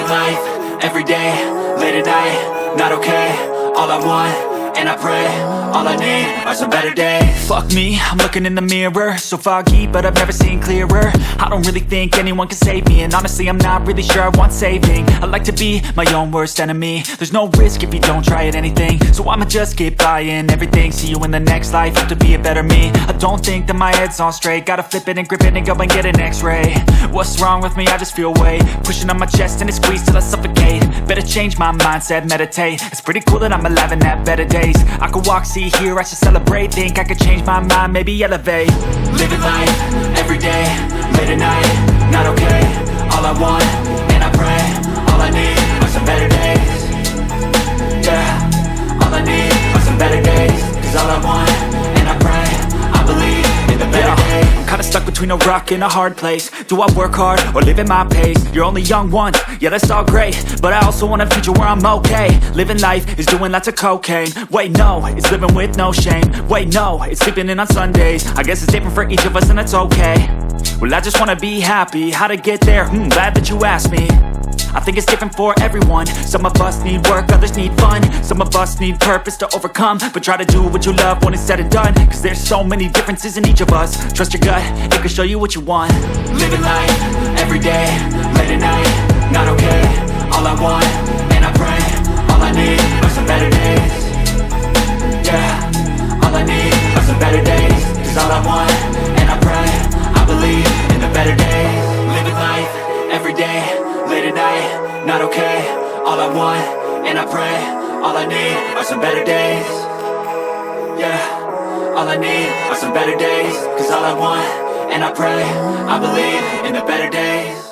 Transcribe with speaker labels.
Speaker 1: Living life, everyday, late at night, not okay. All I want, and I pray, all I need are some better days.
Speaker 2: Fuck me, I'm looking in the mirror, so foggy, but I've never seen clearer. I don't really think anyone can save me, and honestly I'm not really sure I want saving. I like to be my own worst enemy. There's no risk if you don't try at anything, so I'ma just keep buying everything. See you in the next life, have to be a better me. I don't think that my head's on straight, gotta flip it and grip it and go and get an x-ray. What's wrong with me? I just feel weight pushing on my chest and it squeezes till I suffocate. Better change my mindset, meditate. It's pretty cool that I'm alive and have better days. I could walk, see, hear, I should celebrate. Think I could change my mind, maybe elevate.
Speaker 1: Living life, everyday, late at night, not okay. All I want, and I pray, all I need are some better days. Yeah, all I need are some better days. Cause all I want, and I pray, I believe in the better days.
Speaker 2: I'm kinda stuck between a rock and a hard place. Do I work hard or live at my pace? You're only young once, yeah that's all great, but I also want a future where I'm okay. Living life is doing lots of cocaine. Wait no, it's living with no shame. Wait no, it's sleeping in on Sundays. I guess it's different for each of us and that's okay. Well I just wanna be happy, how to get there? Glad that you asked me. I think it's different for everyone. Some of us need work, others need fun. Some of us need purpose to overcome. But try to do what you love when it's said and done. Cause there's so many differences in each of us. Trust your gut, it can show you what you want.
Speaker 1: Living life, everyday, late at night, not okay. All I want, and I pray, all I need are some better days. Yeah, all I need are some better days. Cause all I want, and I pray, I believe in the better days. Living life, everyday, late at night, not okay. All I want, and I pray, all I need are some better days. Yeah, all I need are some better days. Cause all I want, and I pray, I believe in the better days.